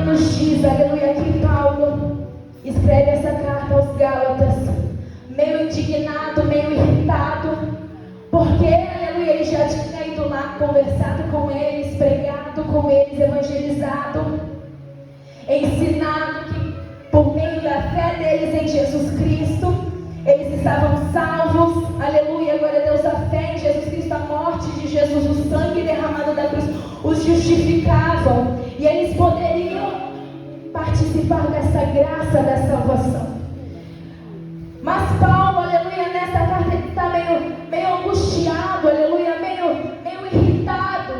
nos diz, aleluia, que Paulo escreve essa carta aos Gálatas, meio indignado, meio irritado, porque, aleluia, ele já tinha ido lá, conversado com eles, pregado com eles, evangelizado, ensinado que por meio da fé deles em Jesus Cristo, eles estavam salvos, aleluia, glória a Deus, a fé em Jesus Cristo, a morte de Jesus, o sangue derramado da cruz, os justificavam, e eles poderiam participar dessa graça da salvação. Mas Paulo, aleluia, nessa carta ele está meio angustiado, aleluia, meio irritado,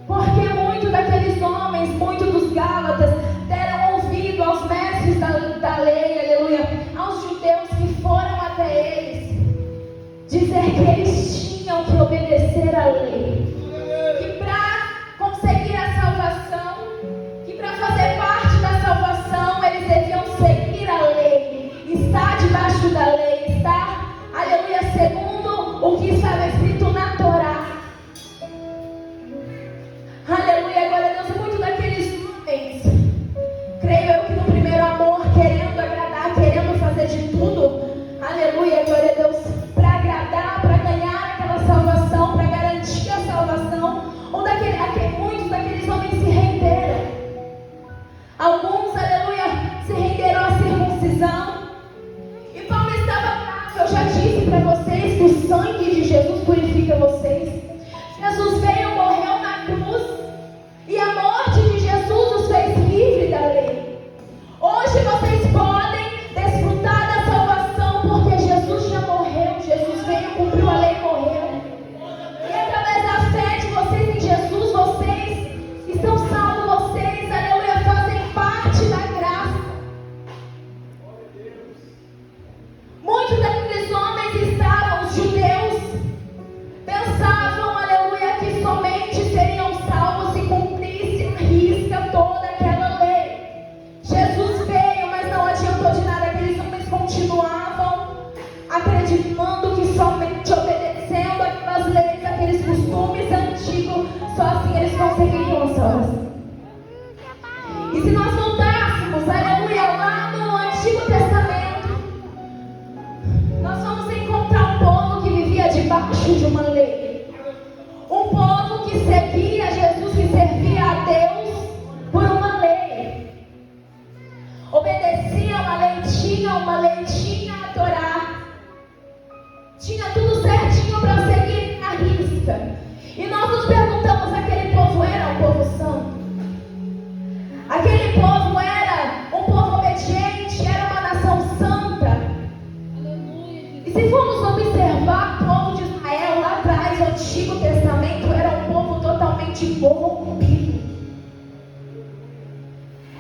porque muitos daqueles homens, muitos dos Gálatas, deram ouvido aos mestres da lei, aleluia, aos judeus que foram até eles, dizer que eles tinham que obedecer à lei, que para conseguir a salvação, que para fazer parte da salvação, eles deviam seguir a lei, estar debaixo da lei, estar, aleluia, segundo o que estava escrito na Torá. Aleluia, glória a Deus, muitos daqueles homens, creio eu que no primeiro amor, querendo agradar, querendo fazer de tudo, aleluia, glória a Deus, para agradar, para ganhar aquela salvação, para garantir a salvação, muitos daqueles homens se renderam. Alguns, aleluia, se renderam à circuncisão. E Paulo estava bravo. Eu já disse para vocês que o sangue de Jesus purifica vocês. Jesus veio, morreu na cruz, e a morte de Jesus os fez livres da lei. Hoje vocês podem desfrutar da salvação, porque Jesus já morreu. Jesus veio, cumpriu a lei e morreu. E através da fé de vocês em Jesus, vocês estão salvos, vocês, aleluia, fazem parte da graça. Muitos daqueles homens estavam, os judeus, pensavam, aleluia, que somente seriam salvos se cumprissem à risca toda aquela lei. Jesus veio, mas não adiantou de nada. Aqueles homens continuavam acreditando que somente obedecendo aquelas leis, aqueles costumes antigos, só assim eles conseguiriam a salvação. E se nós voltássemos, aleluia, lá no Antigo Testamento, nós vamos encontrar um povo que vivia debaixo de uma lei. Um povo que seguia Jesus, que servia a Deus por uma lei. Obedeciam a lei, tinha a Torá. Tinha tudo certinho para seguir a risca. E nós nos perguntamos, aquele povo era um povo santo? Aquele povo era um povo obediente? Era uma nação santa? E se formos observar, o povo de Israel lá atrás, no Antigo Testamento, era um povo totalmente corrompido.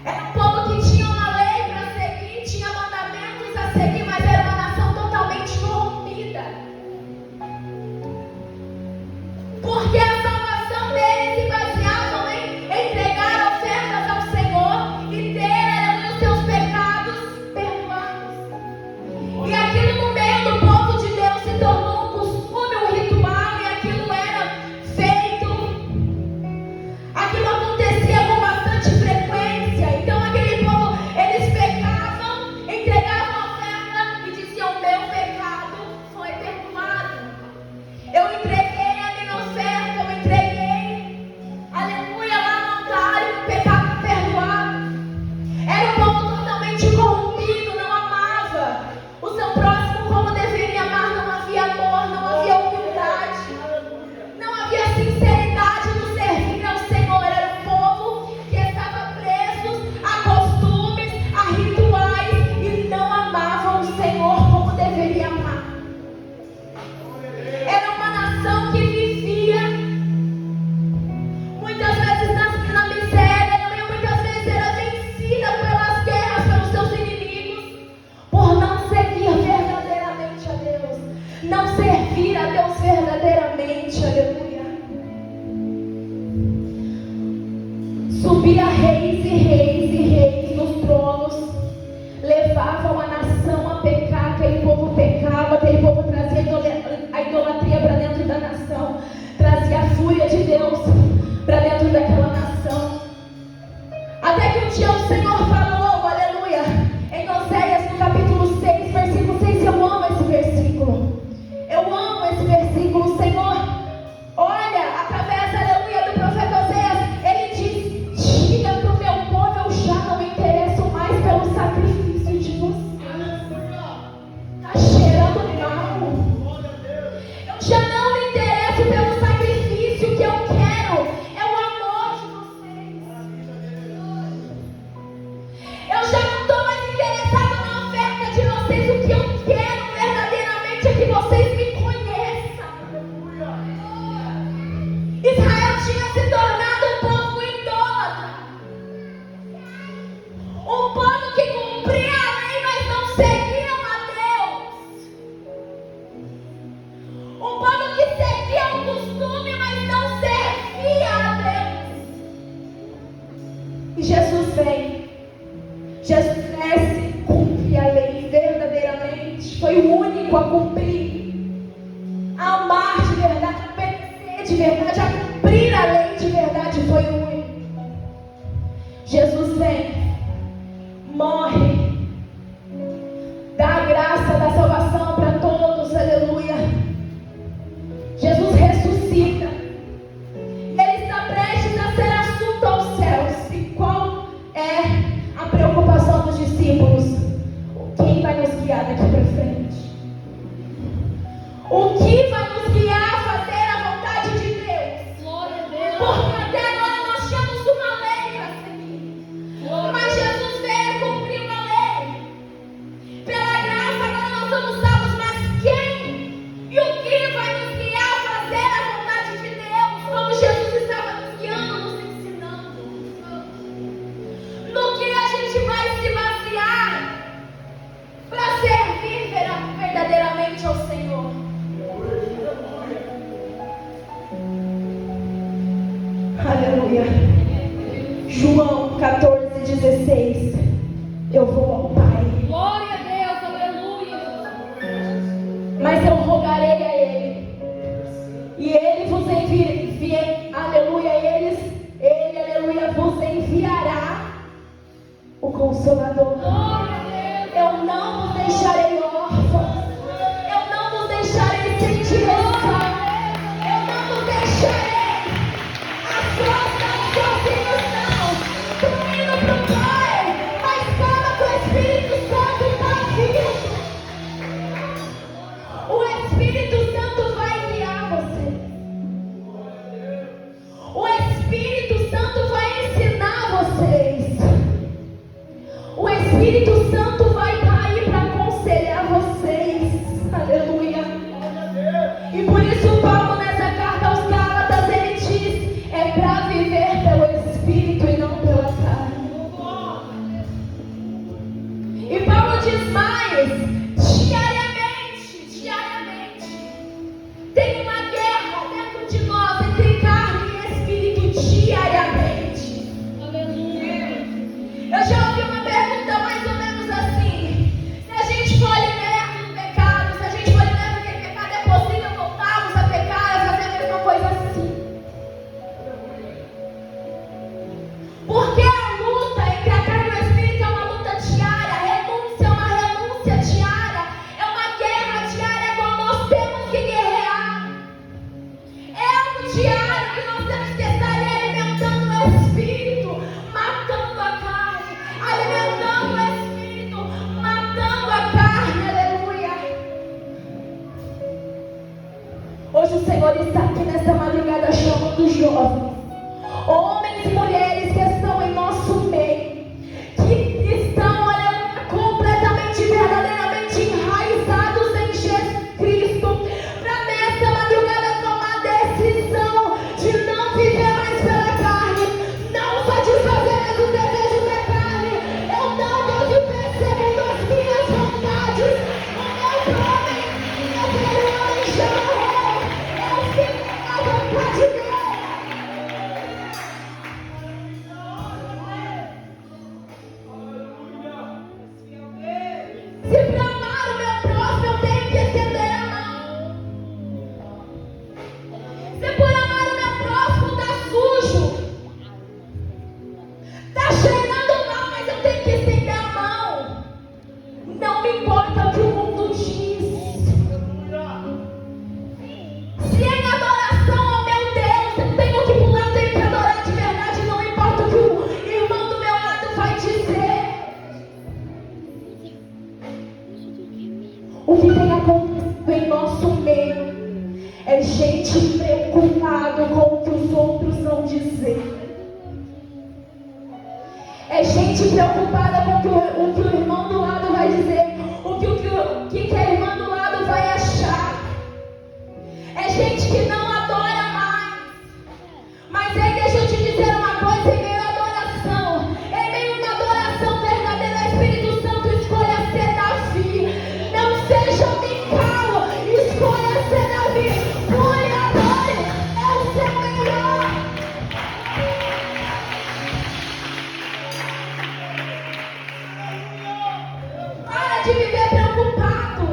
Era um povo que tinha uma lei para seguir, tinha mandamentos a seguir, mas era uma nação totalmente corrompida. Porque a salvação deles se baseava em entregar ofertas ao Senhor e ter os seus pecados perdoados. E aquilo no meio do povo de Deus se tornou um costume, um ritual, e aquilo era feito dia o Senhor falou, aleluia, em Oséias no capítulo 6, versículo 6, eu amo esse versículo. Eu amo esse versículo, Senhor. Olha, através, aleluia, do profeta Oséias, ele diz: diga para o meu povo, eu já não me interesso mais pelo sacrifício de vocês. Está cheirando mal. Eu já não me interesso pelo sacrifício, que eu quero é o amor de vocês. Eu já não estou mais interessado na oferta de vocês. O que eu quero verdadeiramente é que vocês me conheçam. Israel tinha se tornado um povo idólatra, um povo que cumpria a lei, mas não seguiam a Deus, um povo que seguia o costume, mas não servia a Deus. E Jesus vem, Jesus cresce, cumpre a lei verdadeiramente, foi o único a cumprir, a amar de verdade, a obedecer de verdade, a cumprir a lei de verdade, foi o único. Jesus vem, morre, dá a graça da salvação para todos, aleluia. Jesus ressuscita, ele está prestes a ser assunto aos céus. E qual é a preocupação dos discípulos? Quem vai nos guiar daqui para frente? O que vai nos guiar a fazer a vontade de Deus? Porque até agora nós tínhamos uma lei para seguir, mas Jesus veio e cumpriu a lei. Pela graça agora nós somos salvos, mas quem e o que vai nos guiar a fazer a vontade de Deus? Como Jesus estava nos guiando, nos ensinando. No que a gente vai se basear para servir verdadeiramente ao Senhor. Aleluia. João 14:16. Eu vou ao Pai. Glória a Deus, aleluia. Mas eu rogarei a Ele, e Ele vos enviará, aleluia, Ele, aleluia, vos enviará o Consolador. Glória a Deus. Eu não vos deixarei órfãos, eu não vos deixarei sem direção, eu não vos deixarei as costas sozinhos, não. Estou indo para o Pai, mas calma que o Espírito Santo está vindo. O Espírito Santo vai guiar você. O Espírito Santo vai ensinar vocês. O Espírito Santo vai estar aí para aconselhar vocês. Aleluia. E por isso Paulo nessa carta aos Gálatas ele diz: é para viver pelo Espírito e não pela carne. E Paulo diz mais: diariamente tem uma guerra dentro de nós entre carne e Espírito, diariamente. Aleluia. Eu já ouvi uma pergunta mais ou menos assim: se a gente for liberto do pecado, se a gente for liberto daquele pecado, é possível voltarmos a pecar, a fazer a mesma coisa assim? Porque a luta entre a carne e o Espírito é uma luta diária, a renúncia é uma renúncia diária, é uma guerra diária, qual nós temos que guerrear. É algo diário que nós temos que estar alimentando o Espírito, matando a carne, alimentando o Espírito, matando a carne, aleluia. Hoje o Senhor está aqui nesta madrugada chamando os jovens, homens e mulheres que estão em nosso meio, que estão, aleluia, completamente, verdadeiramente enraizados em Jesus Cristo, para nessa madrugada tomar decisão de não viver mais pela carne, não satisfazer mais os desejos da carne. Eu não vou viver segundo as minhas vontades, o meu homem, aquele homem já morreu, eu sigo a vontade dele. acontecendo em nosso meio é gente preocupada com o que os outros vão dizer. É gente preocupada com o que o irmão do lado vai dizer, o que a irmã do lado vai achar. É gente que não adora mais. Mas aí deixa eu te dizer uma coisa, em meio à adoração, em meio a uma adoração verdadeira, o Espírito Santo escolha ser Davi. Não seja Mical, escolha ser Davi. Pule, adore, é o seu melhor. Para de viver preocupado.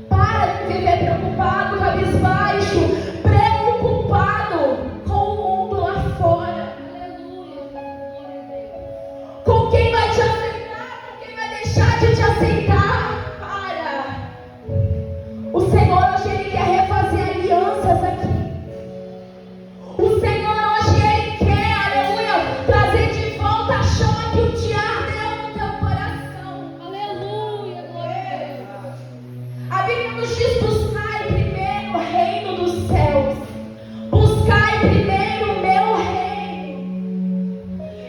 Para de viver preocupado, cabisbaixo, preocupado com o mundo lá fora. Com quem vai te aceitar, com quem vai deixar de te aceitar. Para. O Senhor hoje Ele quer refazer alianças aqui. O Senhor hoje Ele quer, aleluia, trazer de volta a chama que um dia ardeu no teu coração. Aleluia, glória a Deus. A Bíblia nos diz: buscai primeiro o reino dos céus. Buscai primeiro o meu reino.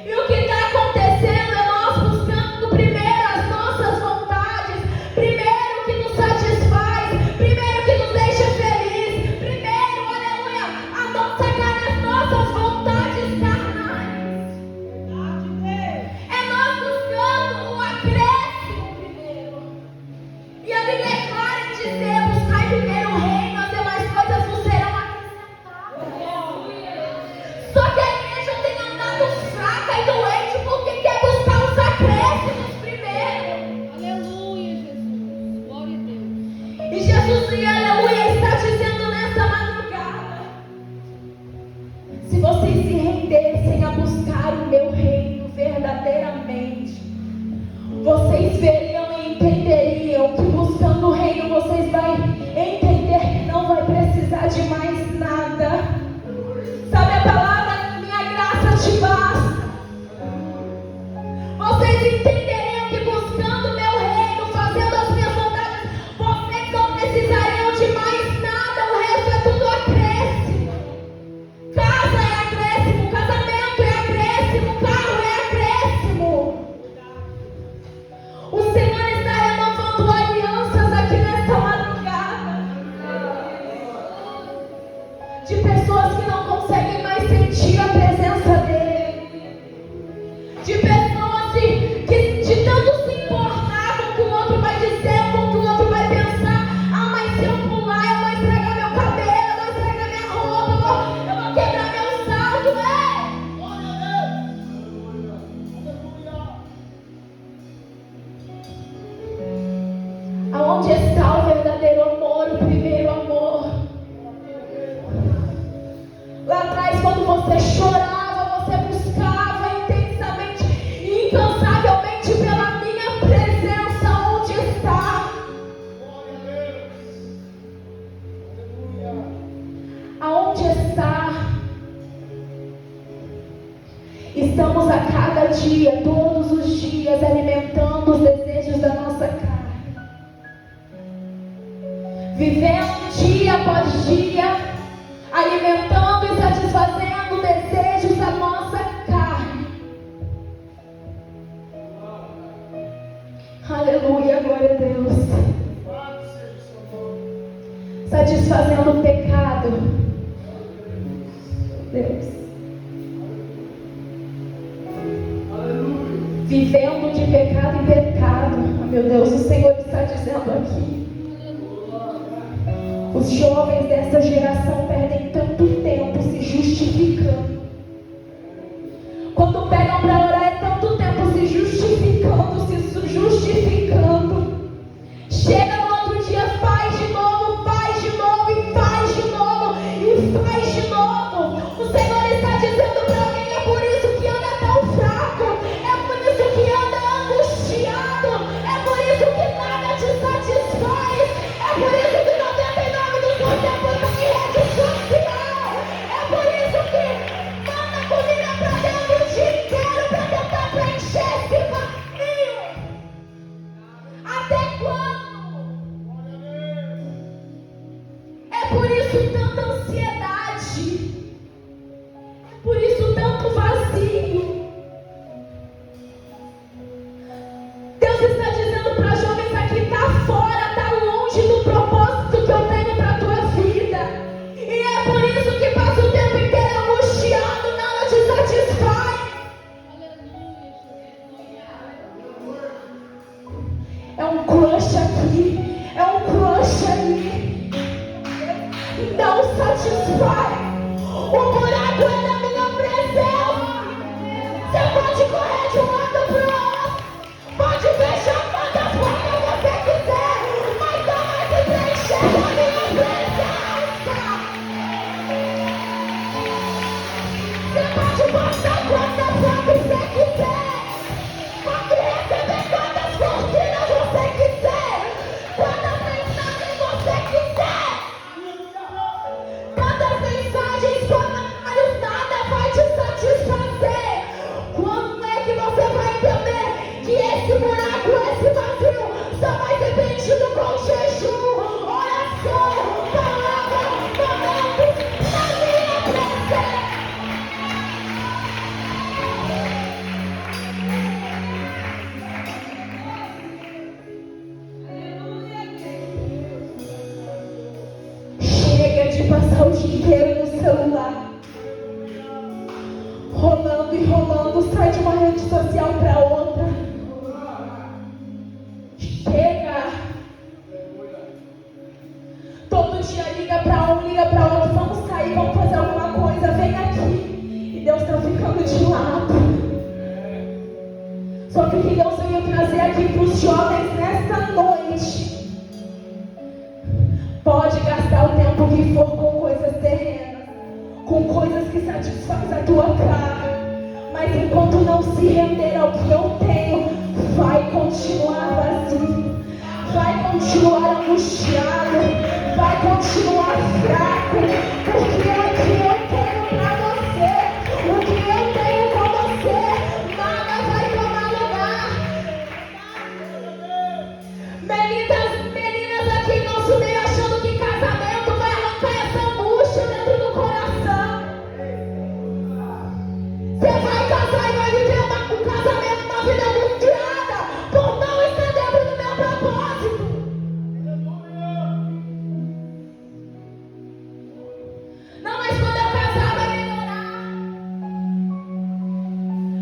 E o que está acontecendo é nós buscando primeiro as nossas vontades, primeiro o que nos satisfaz, primeiro o que nos deixa feliz, primeiro, aleluia, a nossa carne, as nossas vontades carnais. É nós buscando o acréscimo primeiro. E a Bíblia é clara em dizer: buscai primeiro o reino, as demais coisas vos serão acrescentadas. Só que a igreja tem andado fraca e doente porque quer buscar os acréscimos primeiro. Aleluia, Jesus. Glória a Deus. E Jesus, aleluia, está dizendo nessa madrugada: se vocês se rendessem a buscar o meu reino verdadeiramente, vocês veriam e entenderiam que buscando o reino vocês vão entender que não vai precisar de mais nada. Sabe a palavra, minha graça te basta. Vocês entenderiam que buscando o meu reino, fazendo as minhas vontades, vocês não precisariam de mais nada. O resto é tudo acréscimo. Casa é acréscimo, casamento é acréscimo, carro é acréscimo. O Senhor está renovando alianças aqui nesta madrugada. De pessoas que não conseguem mais sentir a presença dEle. De pessoas que de tanto se importar com o que o outro vai dizer, com o que o outro vai pensar. Ah, mas se eu pular, eu vou estragar meu cabelo, eu vou estragar minha roupa, eu vou quebrar meu salto. Aonde está o verdadeiro amor, o primeiro amor? Lá atrás, quando você chorava, você buscava intensamente e incansavelmente pela minha presença. Onde está? Aonde está? Estamos a cada dia, todos os dias, alimentando os desejos da nossa carne. Vivendo dia após dia, alimentando e satisfazendo desejos da nossa carne. Aleluia, glória a Deus. Satisfazendo o pecado. Deus. Vivendo de pecado em pecado. Oh, meu Deus, o Senhor está dizendo aqui. Os jovens dessa geração perdem tanto tempo se justificando. Quando pegam para orar, é tanto tempo se justificando, se justificando. Chega no outro dia, faz de novo e faz de novo e faz de novo. O Senhor está dizendo para alguém: é por isso que anda tão fraco, é por isso que anda angustiado, é por isso que nada te satisfaz, é por isso que 99 do seu tempo está em rede social, é por isso um crush aqui, é um crush ali. Não satisfaz. O buraco é na minha presença. Você pode correr de um lado pro outro, pode fechar quantas portas você quiser, mas não vai se preencher na minha presença. Você pode passar quantas portas você quiser, pode receber quantas cortinas você quiser, quantas mensagens você quiser, quantas mensagens, comentários, nada vai te satisfazer. Quando é que você vai entender que esse buraco, esse vazio só vai ser preenchido com jejum, oração, palavra, momentos na minha presença? Chega de passar o dia inteiro no celular, rolando e rolando, sai de uma rede social para outra. Chega. Todo dia liga para um, liga para outro, vamos sair, vamos fazer alguma coisa, vem aqui. E Deus está ficando de lado. Só que o que Deus veio trazer aqui para os jovens nesta noite: pode gastar o tempo que for com coisas terrenas, com coisas que satisfazem a tua carne, mas enquanto não se render ao que eu tenho, vai continuar vazio, vai continuar angustiado, vai continuar fraco, porque o que eu tenho pra você, o que eu tenho com você, nada vai tomar lugar. Meninas aqui em nosso meio achando que casamento vai arrancar essa angústia dentro do coração. Você vai casar e vai viver um casamento, uma vida angustiada por não estar dentro do meu propósito. Não, mas quando eu casar vai melhorar.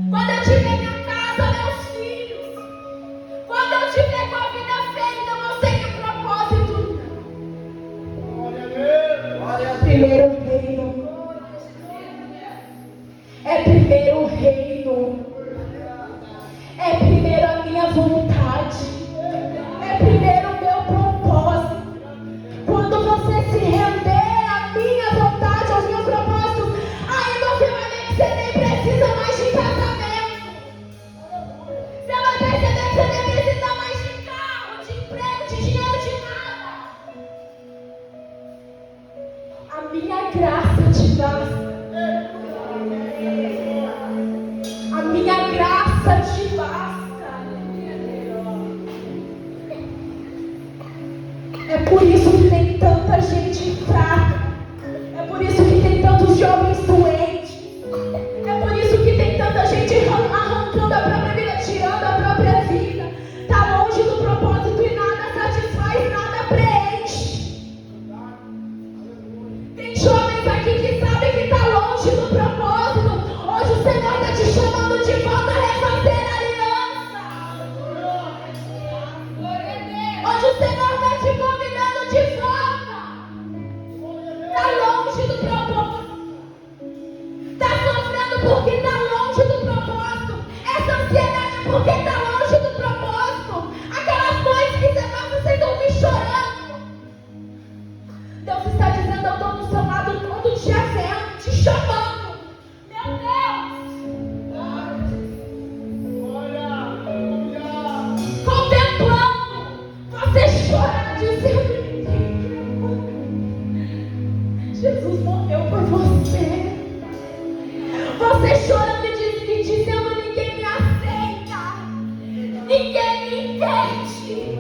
Quando eu tiver minha casa, meus filhos, quando eu tiver com a vida feita, eu não sei o propósito. Primeiro o reino. É primeiro o reino. É primeiro a minha vontade. É primeiro o meu propósito. Quando você se render à minha vontade, aos meus propósitos, aí você vai ver que você nem precisa mais de casamento. Você vai perceber que você nem precisa mais de carro, de emprego, de dinheiro, de nada. A minha graça te basta. A minha graça te basta. É por isso que tem tanta gente fraca. É por isso que tem tantos jovens doentes. É por isso que tem tanta gente arrancando a própria vida, tirando a própria vida. Tá longe do propósito e nada satisfaz, nada preenche. Tem jovens aqui que sabem que tá longe do propósito. Hoje o Senhor está te chamando de volta a refazer a aliança. Hoje o Senhor está te convidando de volta. Está longe do propósito. Está sofrendo porque está longe do propósito. Essa ansiedade é porque está longe do propósito. Aquelas noites que você passa sem dormir chorando. Deus está dizendo: eu estou do seu lado todo dia vendo, te chamando. Meu Deus! Contemplando você chorar, dizendo: Jesus morreu por você. Você chorando e dizendo: ninguém me aceita, ninguém me entende.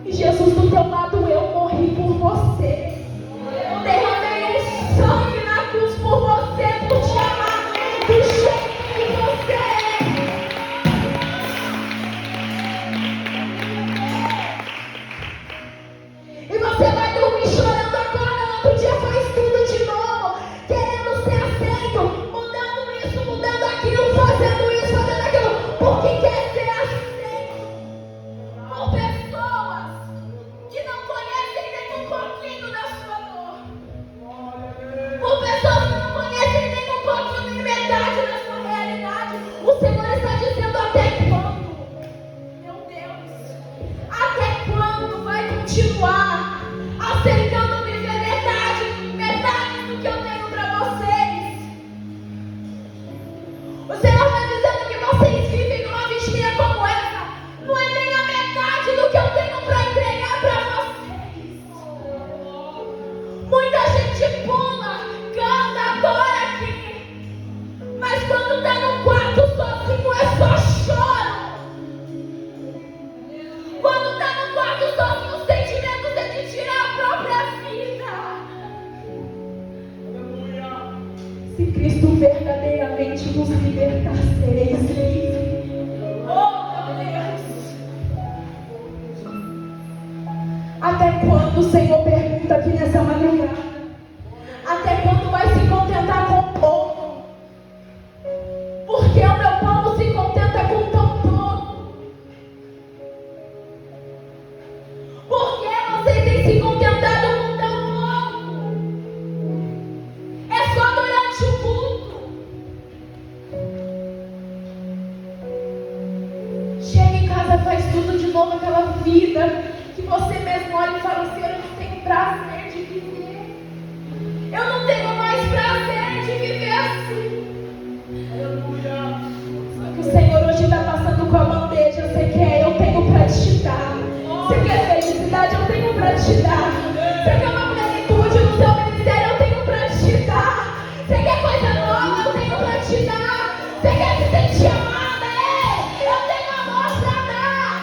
E Jesus do teu lado: eu morri por você. Eu derramei um sangue na cruz por você, por te amar do jeito que você é. E você vai dormir chorando agora, no outro dia faz tudo de novo, querendo ser aceito, mudando isso, mudando aquilo, fazendo isso, fazendo aquilo, porque quer ser aceito por pessoas. continuar aceitando viver metade do que eu tenho para vocês. O Senhor está dizendo que vocês vivem numa vigília como essa. Não é nem a metade do que eu tenho para entregar para vocês. Muita gente pula, canta, adora aqui. Mas quando está no quarto sozinho é só choro. Quando está no quarto sozinho, os sentimentos é de tirar a própria vida. Se Cristo verdadeiramente nos libertar, sereis livres. Oh, meu Deus! Até quando o Senhor pergunta aqui nessa madrugada? Até quando vai se contentar com o pouco? Porque o meu povo se contenta com tão pouco. Por que vocês têm se contentado com tão pouco? É só durante o culto. Chega em casa, faz tudo de novo, aquela vida que você mesmo olha e fala assim: eu não tenho prazer de viver. Eu não tenho mais prazer de viver assim. Só que o Senhor hoje está passando com a bandeja. Você quer? Eu tenho para te dar. Você quer felicidade? Eu tenho para te dar. Você quer uma plenitude no seu ministério? Eu tenho para te dar. Você quer coisa nova? Eu tenho para te dar. Você quer se sentir amada? Eu tenho amor para dar.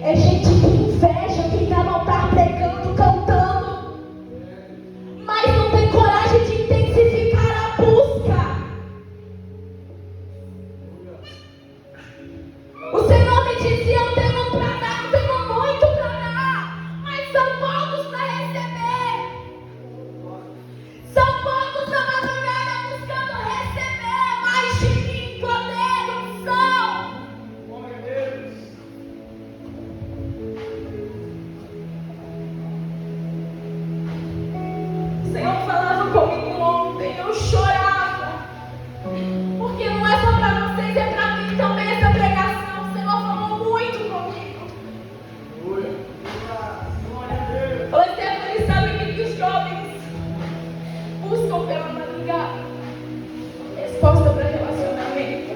É gente que inveja quem está no altar pregando, cantando, mas não tem coragem de intensificar a busca. O Senhor me dizia: eu tenho para dar, eu tenho muito para dar, mas são poucos para receber. São poucos na madrugada buscando receber mais de mim, poder, unção. O Senhor falava comigo ontem, eu chorava, porque não é só para vocês, é para mim também essa pregação. O Senhor falou muito comigo. Ô Stephanie, sabe o que os jovens buscam pela madrugada? Resposta para relacionamento.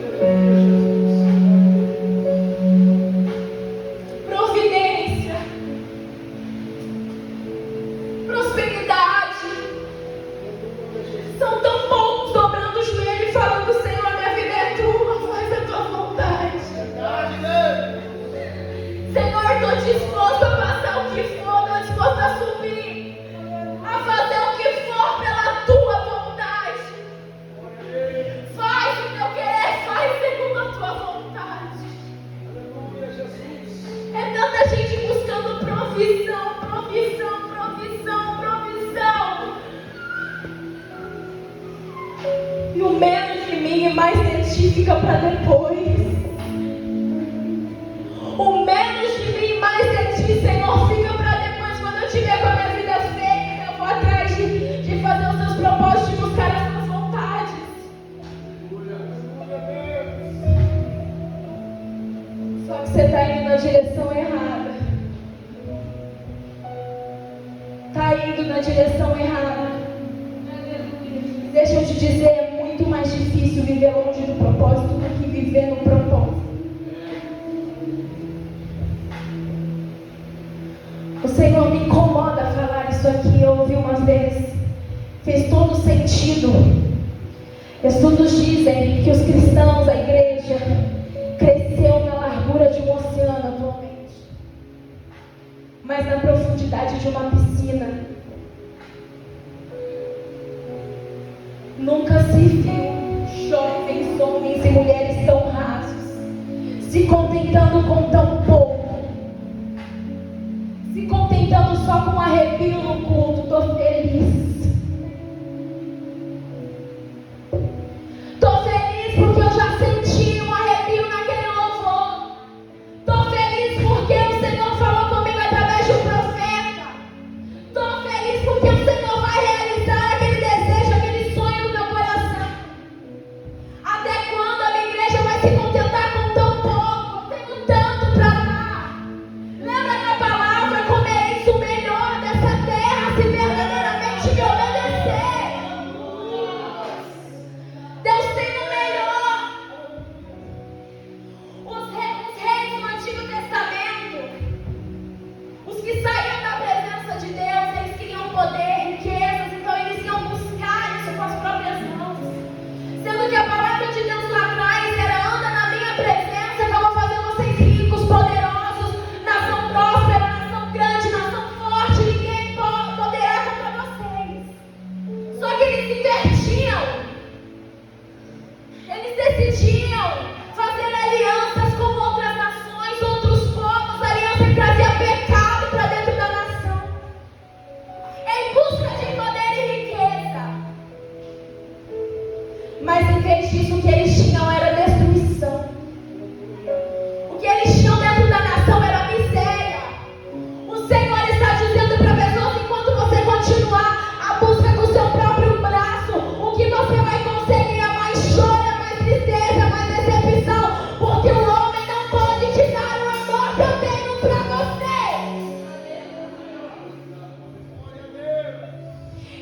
Providência. Prosperidade. São tão poucos dobrando o joelho e falando: Senhor, a minha vida é tua, faz a tua vontade. Senhor, estou disposto a passar o que for, estou disposto a subir, a fazer o que for pela tua vontade. Faz o que eu querer, faz segundo a tua vontade. É tanta gente buscando provisão, provisão, provisão, provisão. E o menos de mim e mais de ti fica para depois. O menos de mim e mais de ti, Senhor, fica para depois. Quando eu tiver com a minha vida feita, eu vou atrás de fazer os seus propósitos, de buscar as suas vontades. Só que você está indo na direção errada. Está indo na direção errada. Deixa eu te dizer, é muito mais difícil viver longe do propósito do que viver no propósito. O Senhor me incomoda falar isso aqui. Eu ouvi uma vez, fez todo sentido. Estudos dizem que os cristãos, a igreja, cresceu na largura de um oceano atualmente, mas na profundidade de uma piscina. Nunca se viu jovens, homens e mulheres tão rasos, se contentando com tão pouco, se contentando só com um arrepio no culto. Estou feliz. Estou feliz porque eu já senti um arrepio naquele louvor. Estou feliz porque o Senhor falou comigo através de um profeta. Estou feliz porque o Senhor vai realizar aquele desejo, aquele sonho do meu coração. Até quando a decidiam fazer alianças com outras nações, outros povos, aliança que trazia pecado para dentro da nação, em busca de poder e riqueza. Mas em vez disso, o que eles tinham era destruição. O que eles tinham dentro da nação era miséria. O Senhor está dizendo para pessoas: enquanto você continuar a busca com o seu próprio braço, o que você vai conseguir é mais choro, é mais tristeza, mais decepção, porque o homem não pode te dar o amor que eu tenho para você.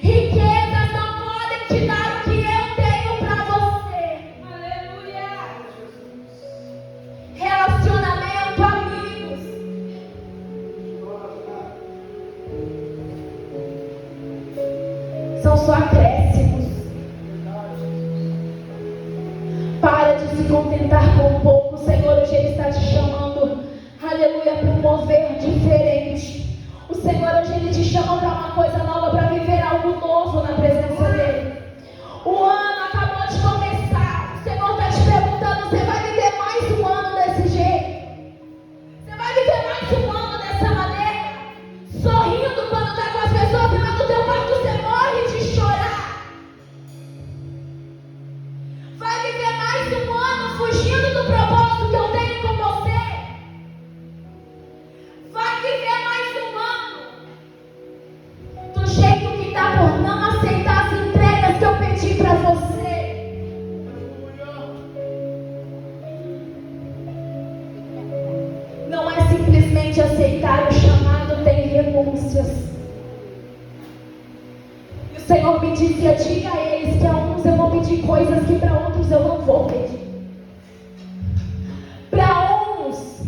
Riquezas não podem te dar o que eu tenho para você. Relacionamento, amigos, são só acréscimos. Para de se contentar com pouco. O Senhor hoje Ele está te chamando, aleluia, para um mover diferente. O Senhor hoje Ele te chama para uma coisa nova, para viver algo novo na presença dEle. O ano acabou de começar. O Senhor está te perguntando: você vai viver mais um ano desse jeito? Você vai viver mais um ano dessa maneira? Sorrindo quando está com as pessoas, e lá no teu quarto você morre de chorar. Vai viver mais um ano fugindo do propósito que eu tenho com você? Vai viver mais um ano do jeito que está, por não aceitar as entregas que eu pedi para você. Não é simplesmente aceitar o chamado, tem renúncias. E o Senhor me dizia: diga a eles que a uns eu vou pedir coisas que para outros eu não vou pedir. Para uns,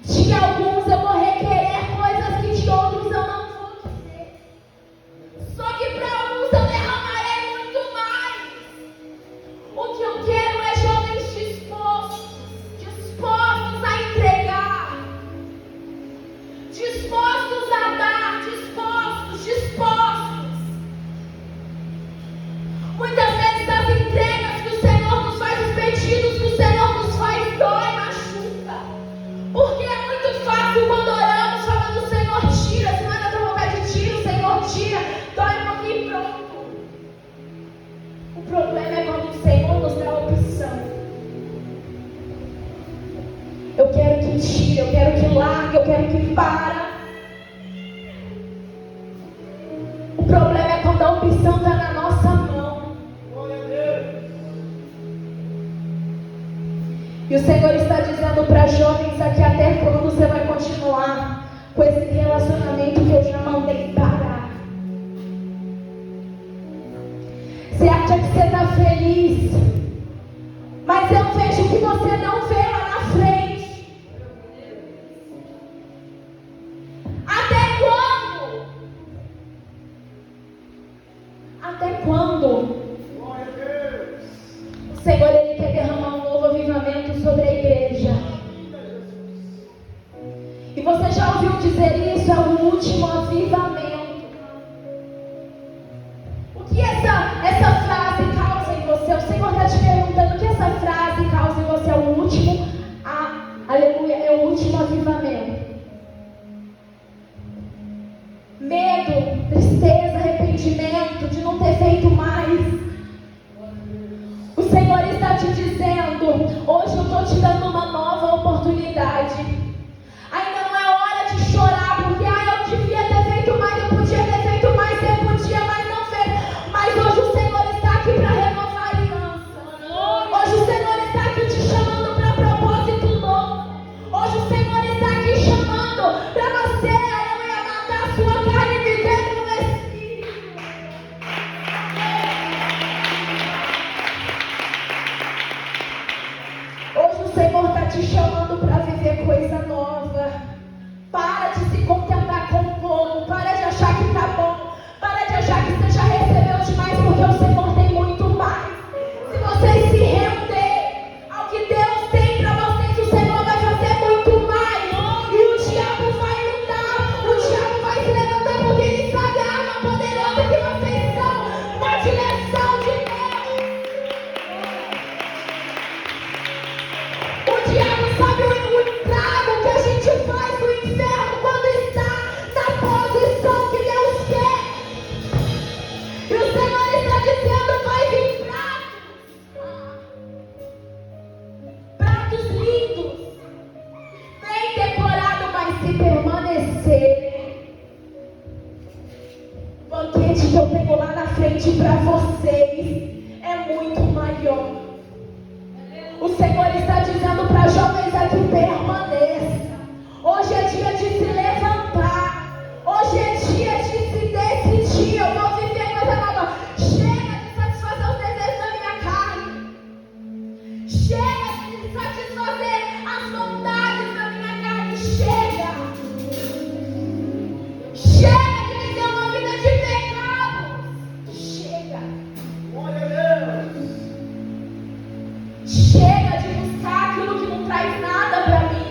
de alguns eu vou requerer coisas que de outros eu não vou dizer. Só que para uns eu derramarei muito mais. O que eu quero é jovens dispostos a entregar, dispostos a dar, dispostos. Muitas vezes as entregas que o Senhor nos faz, os pedidos que o Senhor nos faz, dói, machuca. Porque é muito fácil quando oramos falando: Senhor, tira, se não é da tua vontade, tira, o Senhor tira, dói um pouquinho e pronto. O problema é quando o Senhor nos dá a opção. Eu quero que tire, eu quero que largue, eu quero que para. O problema é quando a opção está na nossa mão. E o Senhor está dizendo para jovens aqui: até quando você vai continuar com esse relacionamento que eu já mandei parar? Você acha que você está feliz, mas eu vejo que você não vê lá na frente. Até quando? Até quando? O Senhor, Ele quer derramar um novo avivamento sobre a igreja. E você já ouviu dizer isso? É o último avivamento. O que essa frase causa em você? O Senhor está te perguntando: o que essa frase causa em você? É o último, aleluia, é o último avivamento. Medo, tristeza, arrependimento de não ter feito mais. O Senhor está te dizendo: hoje eu estou te dando uma nova oportunidade. Ainda não é hora de chorar, porque eu devia ter feito mais, eu podia ter feito mais, eu podia, mas não fez. Mas hoje o Senhor está aqui para renovar a aliança. Hoje o Senhor está aqui te chamando para propósito novo. Hoje o Senhor está aqui chamando para você, aleluia, matar a sua carne e viver no Espírito. Hoje o Senhor está te dia de se levantar. Hoje é dia de se decidir. Eu vou viver coisa nova. Chega de satisfazer os desejos da minha carne. Chega de satisfazer as vontades da minha carne. Chega. Chega de viver uma vida de pecado. Chega. Chega de buscar aquilo que não traz nada para mim,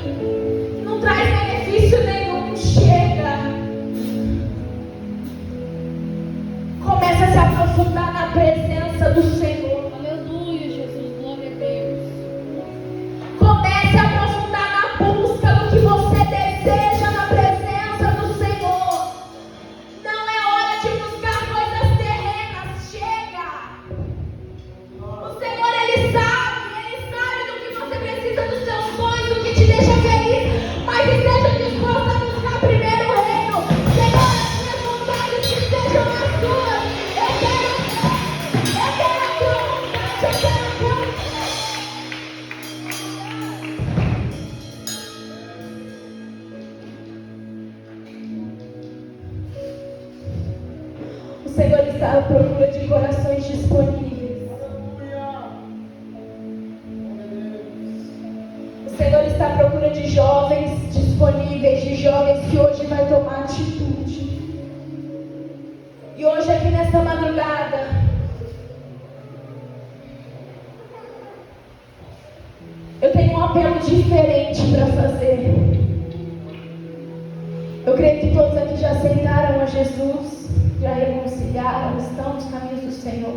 que não traz benefício nenhum. Chega. Começa a se aprofundar na presença do Senhor. Aleluia, Jesus, glória a Deus. Comece a aprofundar na busca do que você deseja na presença do Senhor. Não é hora de buscar coisas terrenas. Chega. O Senhor, Ele sabe do que você precisa, dos seus sonhos, do que te deixa feliz. Mas esteja disposto a buscar primeiro o reino. Senhor, as minhas vontades que sejam as tuas. Eu quero a tua vontade, eu quero a tua vontade. O Senhor está à procura de corações disponíveis. O Senhor está à procura de jovens disponíveis, de jovens que hoje vai tomar atitude. E hoje aqui nesta madrugada, eu tenho um apelo diferente para fazer. Eu creio que todos aqui já aceitaram a Jesus, já reconciliaram, estão nos caminhos do Senhor.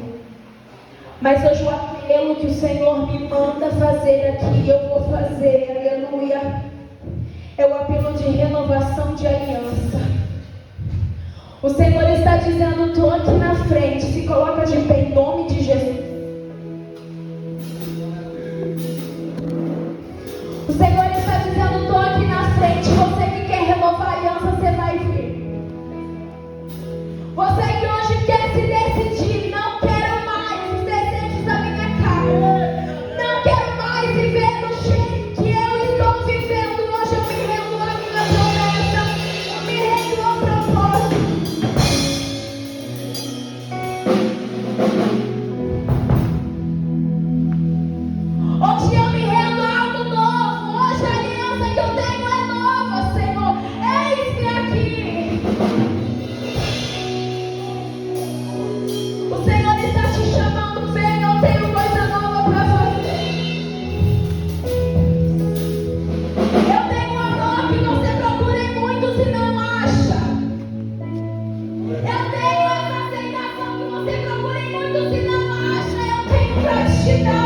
Mas hoje o apelo que o Senhor me manda fazer aqui, eu vou fazer, aleluia. É o apelo de renovação de aliança. O Senhor está dizendo, estou aqui na frente, se coloca de pé em nome de Jesus. O Senhor está dizendo, estou aqui na frente, você que quer renovar a aliança, você vai ver. Você que hoje quer se decidir, não quero mais os desejos da minha carne, não quero mais viver do jeito que eu estou vivendo. Hoje eu me rendo à minha promessa, eu me rendo ao propósito. Hoje eu me rendo a algo novo. Hoje a aliança que eu tenho é nova, Senhor. Eis-me aqui. O Senhor está te chamando, vem, eu tenho coisa nova para você. Eu tenho um amor que você procura em muitos e não acha. Eu tenho essa aceitação que você procura em muitos e não acha. Eu tenho para te dar.